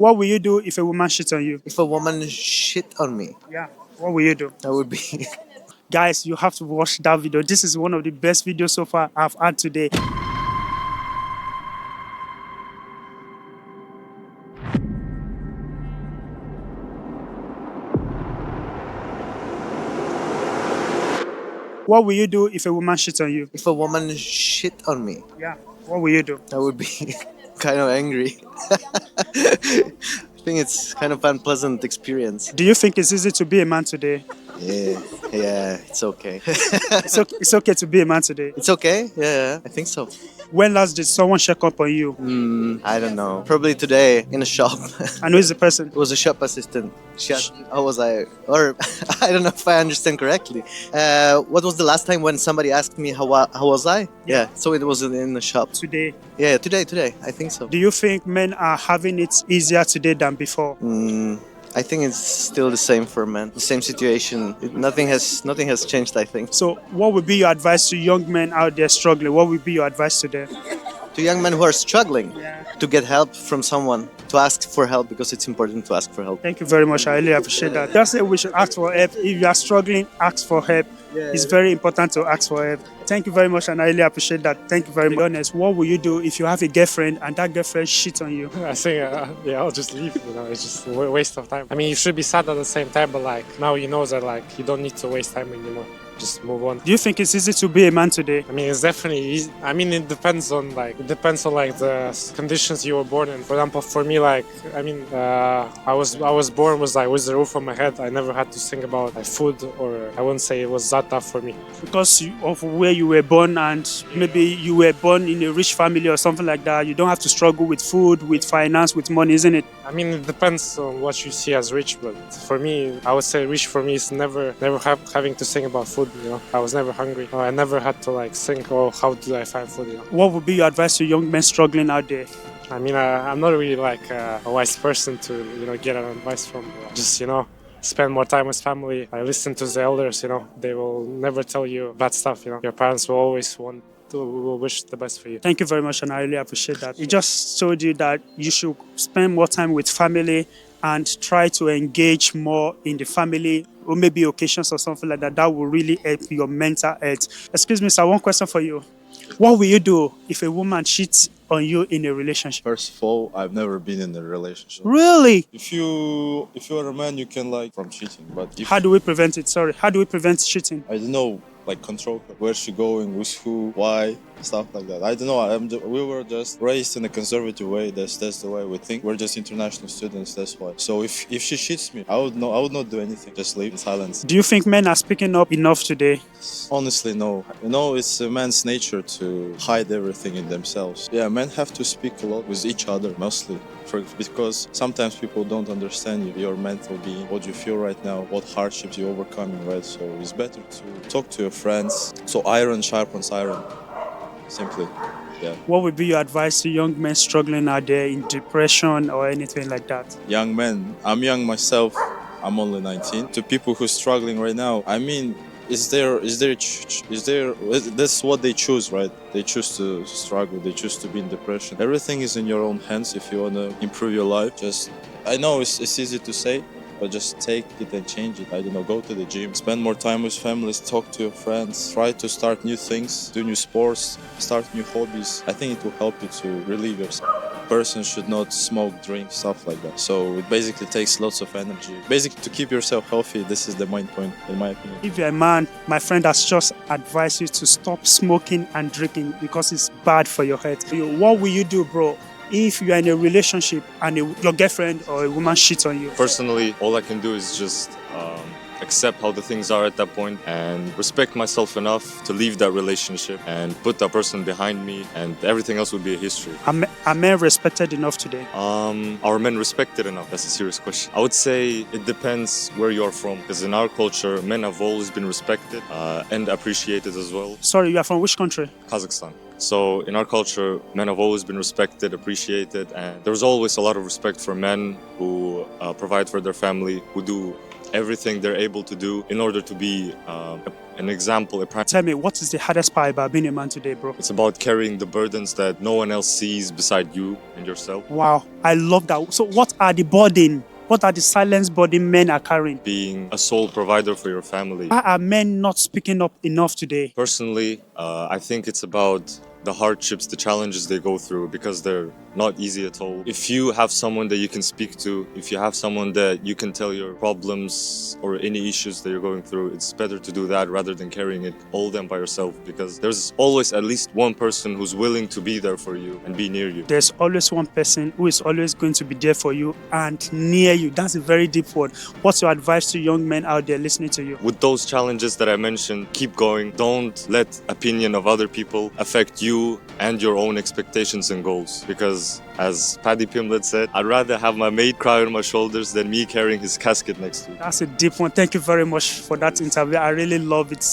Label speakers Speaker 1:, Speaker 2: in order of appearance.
Speaker 1: What will you do if a woman cheats on you?
Speaker 2: If a woman shit on me,
Speaker 1: Yeah. What will you do?
Speaker 2: that would be.
Speaker 1: Guys, you have to watch that video. This is one of the best videos so far I've had today. What will you do if a woman cheats on you?
Speaker 2: If a woman shit on me,
Speaker 1: Yeah. What will you do?
Speaker 2: I would be kind of angry. I think it's kind of unpleasant experience.
Speaker 1: Do you think it's easy to be a man today?
Speaker 2: Yeah, yeah, it's okay.
Speaker 1: It's okay to be a man today.
Speaker 2: It's okay. Yeah, I think so.
Speaker 1: When last did someone check up on you?
Speaker 2: I don't know. Probably today in a shop.
Speaker 1: And who is the person?
Speaker 2: It was a shop assistant. How was I? Or I don't know if I understand correctly. What was the last time when somebody asked me how was I? Yeah. So it was in the shop.
Speaker 1: Today.
Speaker 2: Yeah, today. I think so.
Speaker 1: Do you think men are having it easier today than before?
Speaker 2: I think it's still the same for men. The same situation. Nothing has changed. I think.
Speaker 1: So, what would be your advice to young men out there struggling? What would be your advice to them?
Speaker 2: To young men who are struggling, to get help from someone, to ask for help because it's important to ask for help.
Speaker 1: Thank you very much. I really appreciate that. Just say we should ask for help. If you are struggling, ask for help. It's very important to ask for help. Thank you very much, and I really appreciate that. Thank you very much. Be honest, what will you do if you have a girlfriend and that girlfriend shits on you?
Speaker 3: I think, I'll just leave. It's just a waste of time. I mean, you should be sad at the same time, but now you know that you don't need to waste time anymore. Just move on.
Speaker 1: Do you think it's easy to be a man today?
Speaker 3: I mean, it's definitely easy. I mean, it depends on the conditions you were born in. For example, for me, I was born with the roof on my head. I never had to think about food, or I wouldn't say it was that tough for me.
Speaker 1: Because of where you were born, and maybe you were born in a rich family or something like that, you don't have to struggle with food, with finance, with money, isn't it?
Speaker 3: I mean, it depends on what you see as rich, but for me, I would say rich for me is never having to think about food. I was never hungry. I never had to think, how do I find food?
Speaker 1: What would be your advice to young men struggling out there?
Speaker 3: I mean, I'm not really a wise person to get an advice from. Just spend more time with family. I listen to the elders. They will never tell you bad stuff. Your parents will always will wish the best for you.
Speaker 1: Thank you very much, and I really appreciate that. It just showed you that you should spend more time with family and try to engage more in the family, or maybe occasions or something like that. That will really help your mental health. Excuse me, sir, one question for you. What will you do if a woman cheats on you in a relationship?
Speaker 4: First of all, I've never been in a relationship.
Speaker 1: Really?
Speaker 4: If you are a man, you can from cheating. But if,
Speaker 1: How do we prevent it? Sorry, how do we prevent cheating?
Speaker 4: I don't know, control her. Where's she going? With who? Why? Stuff like that. I don't know. We were just raised in a conservative way. That's the way we think. We're just international students. That's why. So if she cheats me, I would not do anything. Just leave in silence.
Speaker 1: Do you think men are speaking up enough today?
Speaker 4: Honestly, no. It's a man's nature to hide everything in themselves. Yeah, men have to speak a lot with each other, mostly. Because sometimes people don't understand your mental being, what you feel right now, what hardships you're overcoming, right? So it's better to talk to your friends. So iron sharpens iron. Simply, yeah.
Speaker 1: What would be your advice to young men struggling out there in depression or anything like that?
Speaker 4: Young men, I'm young myself. I'm only 19. To people who are struggling right now, I mean, that's what they choose, right? They choose to struggle. They choose to be in depression. Everything is in your own hands if you want to improve your life. I know it's easy to say, but just take it and change it. I don't know, go to the gym, spend more time with families, talk to your friends, try to start new things, do new sports, start new hobbies. I think it will help you to relieve yourself. A person should not smoke, drink, stuff like that. So it basically takes lots of energy. Basically, to keep yourself healthy, this is the main point, in my opinion.
Speaker 1: If you're a man, my friend has just advised you to stop smoking and drinking because it's bad for your health. What will you do, bro, if you are in a relationship and your girlfriend or a woman cheats on you?
Speaker 5: Personally, all I can do is just accept how the things are at that point and respect myself enough to leave that relationship and put that person behind me, and everything else would be a history.
Speaker 1: Are men respected enough today?
Speaker 5: Are men respected enough? That's a serious question. I would say it depends where you're from, because in our culture, men have always been respected and appreciated as well.
Speaker 1: Sorry, you are from which country?
Speaker 5: Kazakhstan. So in our culture, men have always been respected, appreciated, and there's always a lot of respect for men who provide for their family, who do everything they're able to do in order to be an example, a prime.
Speaker 1: Tell me, what is the hardest part about being a man today, bro?
Speaker 5: It's about carrying the burdens that no one else sees beside you and yourself.
Speaker 1: Wow, I love that. So what are the burden? What are the silence burden men are carrying?
Speaker 5: Being a sole provider for your family.
Speaker 1: Why are men not speaking up enough today?
Speaker 5: Personally, I think it's about the hardships, the challenges they go through, because they're not easy at all. If you have someone that you can speak to, if you have someone that you can tell your problems or any issues that you're going through, it's better to do that rather than carrying it all them by yourself, because there's always at least one person who's willing to be there for you and be near you.
Speaker 1: There's always one person who is always going to be there for you and near you. That's a very deep word. What's your advice to young men out there listening to you?
Speaker 5: With those challenges that I mentioned, keep going. Don't let opinion of other people affect you and your own expectations and goals, because as Paddy Pimlet said, I'd rather have my mate cry on my shoulders than me carrying his casket next to me.
Speaker 1: That's a deep one. Thank you very much for that interview. I really love it.